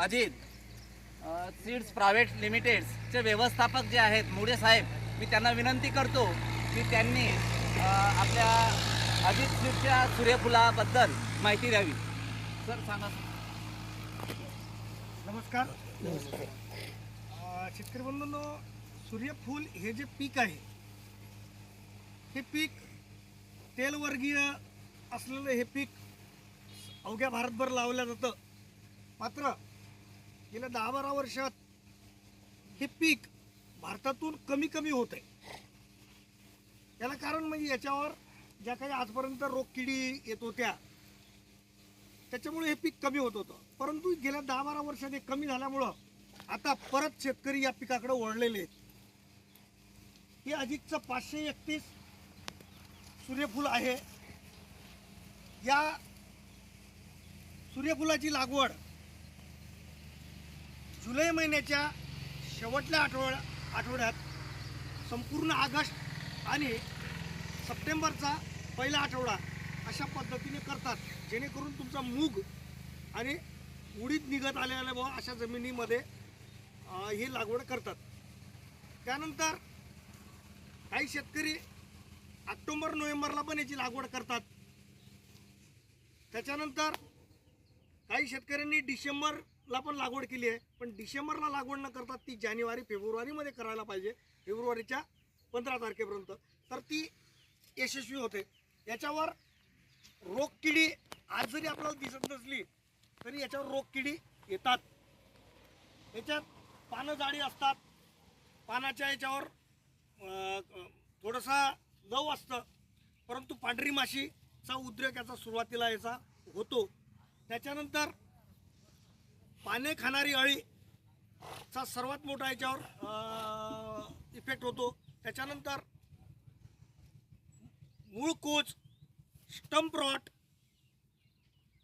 Ajit seeds private लिमिटेडचे व्यवस्थापक जे आहेत मुडे साहेब, मी त्यांना विनंती करतो की त्यांनी आपल्या अजित सीड्सच्या सूर्यफुलाबद्दल माहिती द्यावी. सर सांगा. नमस्कार. शेतकरी बंधूंनो, सूर्यफूल हे जे पीक आहे हे पीक तेलवर्गीय असलेलं हे पीक अवघ्या भारतभर लावलं जातं. मात्र गेल्या 10-12 वर्षात हे पीक भारतातून कमी कमी होत आहे. याला कारण म्हणजे याच्यावर ज्या काही आजपर्यंत रोगकिडी येत होत्या त्याच्यामुळे हे पीक कमी होत होतं. परंतु गेल्या 10-12 वर्षात हे कमी झाल्यामुळं आता परत शेतकरी या पिकाकडे वळलेले आहेत. हे अजितचं 531 सूर्यफूल आहे. या सूर्यफुलाची लागवड जुलै महिन्याच्या शेवटल्या आठवड्यात संपूर्ण ऑगस्ट आणि सप्टेंबरचा पहिला आठवडा अशा पद्धतीने करतात, जेणेकरून तुमचा मूग आणि उडीद निघत आलेल्या व अशा जमिनीमध्ये ही लागवड करतात. त्यानंतर काही शेतकरी ऑक्टोबर-नोव्हेंबरला पण याची लागवड करतात. त्याच्यानंतर काही शेतकऱ्यांनी डिसेंबरला पण लागवड केली आहे, पण डिसेंबरला लागवड न करता ती जानेवारी-फेब्रुवारीमध्ये करायला पाहिजे, फेब्रुवारीच्या 15 तारखेपर्यंत, तर ती यशस्वी होते. याच्यावर रोगकिडी आज जरी आपल्याला दिसत नसली तरी याच्यावर रोगकिडी येतात. याच्यात पानं जाडी असतात, पानाच्या याच्यावर थोडासा लव असतं, परंतु पांढरी माशीचा उद्रेक याचा सुरुवातीला याचा होतो. त्याच्यानंतर पाने खाणारी अळीचा सर्वात मोठा याच्यावर इफेक्ट होतो. त्याच्यानंतर मूळ कोच, स्टंप रॉट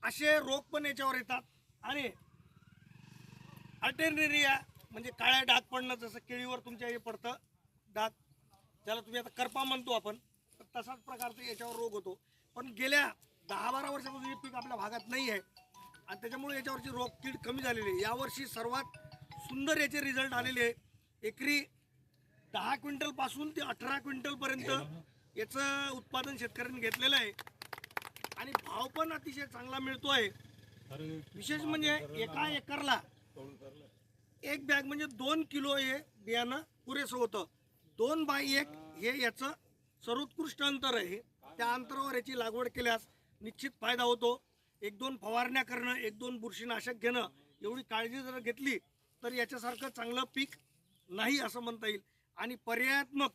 असे रोग पण याच्यावर येतात. आणि अल्टरनेरिया म्हणजे काळ्या डाग पडणं, जसं केळीवर तुमच्या हे पडतं डाग, ज्याला तुम्ही आता करपा म्हणतो आपण, तर तसाच प्रकारचा याच्यावर रोग होतो. पण गेल्या 10-12 वर्षापासून हे पीक आपल्या भागात नाही आहे आणि त्याच्यामुळे याच्यावरची रोगकीड कमी झालेली आहे. यावर्षी सर्वात सुंदर याचे रिझल्ट आलेले आहे. एकरी 10 क्विंटलपासून ते 18 क्विंटलपर्यंत याचं उत्पादन शेतकऱ्यांनी घेतलेलं आहे आणि भाव पण अतिशय चांगला मिळतो आहे. विशेष म्हणजे एका एकरला एक बॅग म्हणजे 2 किलो हे बियाणं पुरेसं होतं. 2/1 हे याचं सर्वोत्कृष्ट अंतर आहे. त्या अंतरावर याची लागवड केल्यास निश्चित फायदा होतो. 1-2 फवारण्या करणं, 1-2 बुरशीनाशक घेणं, एवढी काळजी जर घेतली तर याच्यासारखं चांगलं पीक नाही असं म्हणता येईल. आणि पर्यायात्मक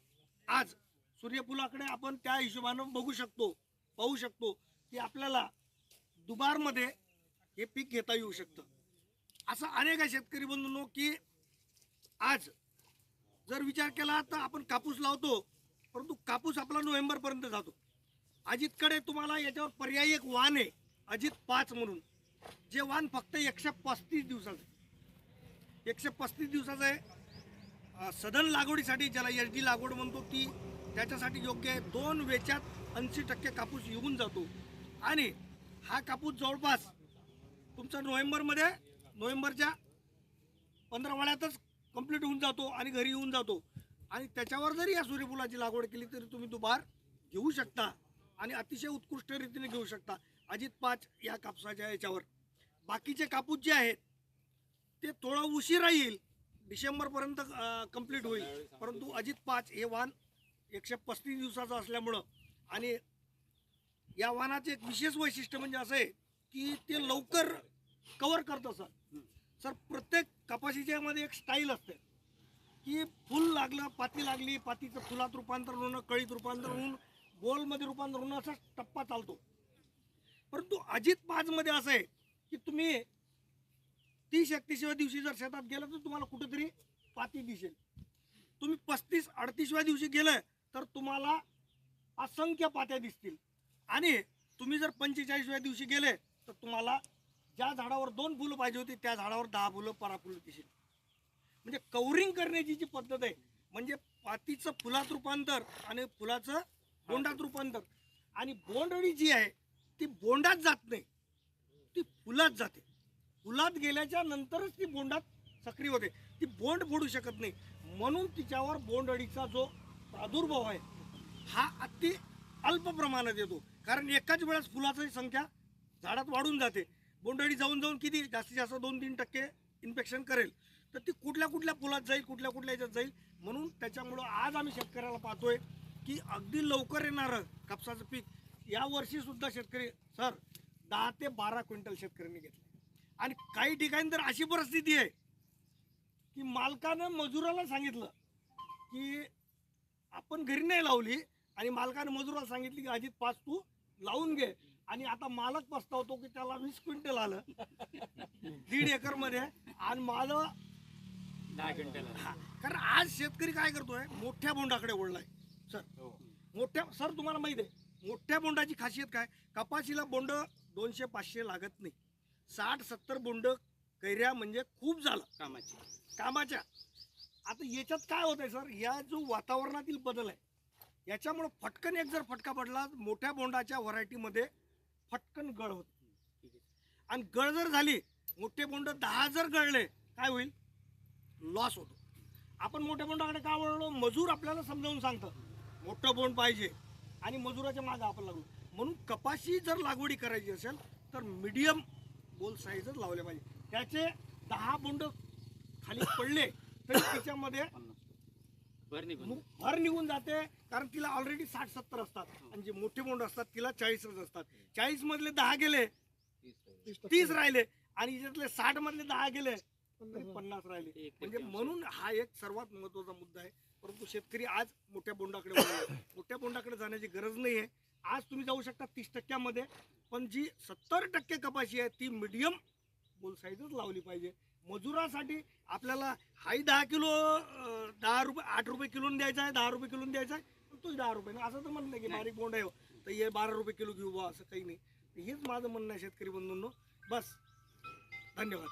आज सूर्यफुलाकडे आपण त्या हिशोबानं पाहू शकतो की आपल्याला दुबारमध्ये हे पीक घेता येऊ शकतं. असं अनेक शेतकरी बंधूंनो की आज जर विचार केला तर आपण कापूस लावतो, परंतु कापूस आपला नोव्हेंबरपर्यंत जातो. अजितकडे तुम्हाला याच्यावर पर्यायी एक वाण आहे, अजित 5 म्हणून, जे वाण फक्त 135 दिवसाचं आहे. 135 दिवसाचं आहे. सधन लागवडीसाठी, ज्याला SD लागवड म्हणतो, ती त्याच्यासाठी योग्य आहे. 2 वेचात 80% कापूस येऊन जातो आणि हा कापूस जवळपास तुमचा नोव्हेंबरच्या 15 कंप्लीट होऊन जातो आणि घरी येऊन जातो. आणि त्याच्यावर जरी या सूर्यफुलाची लागवड केली तरी तुम्ही दुबार घेऊ शकता आणि अतिशय उत्कृष्ट रीतीने घेऊ शकता अजित 5 या कापसाच्या याच्यावर. बाकीचे कापूस जे आहेत ते थोडं उशिरा येईल, डिसेंबरपर्यंत कंप्लीट होईल, परंतु अजित 5 हे वाण 135 दिवसाचं असल्यामुळं आणि या वाणाचे एक विशेष वैशिष्ट्य म्हणजे असं आहे की ते लवकर कव्हर करतं. सर प्रत्येक कपाशीच्या मध्ये एक स्टाईल असते की फुल लागलं, पाती लागली, पातीचं फुलात रूपांतर होणं, कळीत रूपांतर होऊन, गोलमध्ये रूपांतर होणं, असा टप्पा चालतो. परंतु अजित 5 मध्ये असं आहे की तुम्ही 30-31व्या दिवशी जर शेतात गेलं तर तुम्हाला कुठेतरी पाती दिसेल. तुम्ही 35-38व्या दिवशी गेलं तर तुम्हाला असंख्य पात्या दिसतील आणि तुम्ही जर 45व्या दिवशी गेले तर तुम्हाला ज्या झाडावर 2 फुलं पाहिजे होती त्या झाडावर 10 फुलं, पराफुलं दिसेल. म्हणजे कव्हरिंग करण्याची जी पद्धत आहे, म्हणजे पातीचं फुलात रूपांतर आणि फुलाचं बोंडात रूपांतर. आणि बोंडअळी जी आहे ती बोंडात जात नाही, ती फुलात जाते. फुलात गेल्याच्या नंतरच ती बोंडात सक्रिय होते. ती बोंड फोडू शकत नाही, म्हणून तिच्यावर बोंडअळीचा जो प्रादुर्भाव आहे हा अति अल्प प्रमाणात येतो. कारण एकाच वेळेस फुलाची संख्या झाडात वाढून जाते. बोंडअळी जाऊन जाऊन किती जास्तीत जास्त 2-3% इन्फेक्शन करेल, तर ती कुठल्या कुठल्या फुलात जाईल, कुठल्या कुठल्या याच्यात जाईल. म्हणून त्याच्यामुळं आज आम्ही शेतकऱ्याला पाहतोय की अगदी लवकर येणारं कापसाचं पीक यावर्षी सुद्धा शेतकरी सर 10 ते 12 क्विंटल शेतकऱ्यांनी घेतले. आणि काही ठिकाणी तर अशी परिस्थिती आहे की मालकानं मजुराला सांगितलं की आपण घरी नाही लावली, आणि मालकानं मजुराला सांगितली की अजित 5 तू लावून घे, आणि आता मालक पस्तावतो की त्याला 20 क्विंटल आलं 1.5 एकरमध्ये, आणि माझं 10 क्विंटल. कारण आज शेतकरी काय करतोय, मोठ्या बोंडाकडे वळलाय सर. मोठ्या सर तुम्हाला माहिती आहे मोठ्या बोंडाची खासियत काय, कपाशीला बोंड 200-500 लागत नाही, 60-70 बोंड कैऱ्या म्हणजे खूप झालं कामाच्या. आता याच्यात काय होत आहे सर, या जो वातावरणातील बदल आहे याच्यामुळं फटकन एक जर फटका पडला मोठ्या बोंडाच्या व्हरायटीमध्ये फटकन गळ होते. आणि गळ जर झाली, मोठे बोंड 10 जर गळले काय होईल, लॉस होतो. आपण मोठ्या बोंडाकडे का वळलो, मजूर आपल्याला समजावून सांगतं मोठं बोंड पाहिजे, आणि मजुराच्या मागं आपण लागलो. म्हणून कपाशी जर लागवडी करायची असेल तर मीडियम बोल साईजच लावले पाहिजे. त्याचे 10 बोंड खाली पडले तरी त्याच्यामध्ये भर निघून जाते, कारण तिला ऑलरेडी 60-70 असतात, आणि जे मोठे बोंड असतात तिला 40च असतात. 40 मधले 10 गेले 30 राहिले, आणि याच्यातले 60 मधले 10 गेले 50 राहिले. म्हणजे म्हणून हा एक सर्वात महत्वाचा मुद्दा आहे. परंतु शेतकरी आज मोठ्या बोंडाकडे वळले. मोठ्या बोंडाकडे जाण्याची गरज नाही आहे. आज तुम्ही जाऊ शकता 30%मध्ये, पण जी 70% कपाशी आहे ती मीडियम बोल साईजच लावली पाहिजे. मजुरासाठी आपल्याला हाही 10 किलो 10 रुपये 8 रुपये किलोने द्यायचा आहे, 10 रुपये किलोने द्यायचा आहे, पण तोच 10 रुपये ना, असं तर म्हणलं की बारीक बोंड आहे तर हे 12 रुपये किलो घेऊ बा, असं काही नाही. हेच माझं म्हणणं आहे शेतकरी बंधूंनो. बस, धन्यवाद.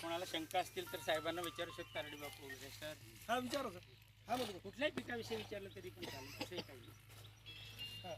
कोणाला शंका असतील तर साहेबांना विचारू शकता रेडी बापू वगैरे सर. हा विचारा सर. हा बरोबर. कुठल्याही पिकाविषयी विचारलं तरी पण चालेल, असंही काही नाही. हा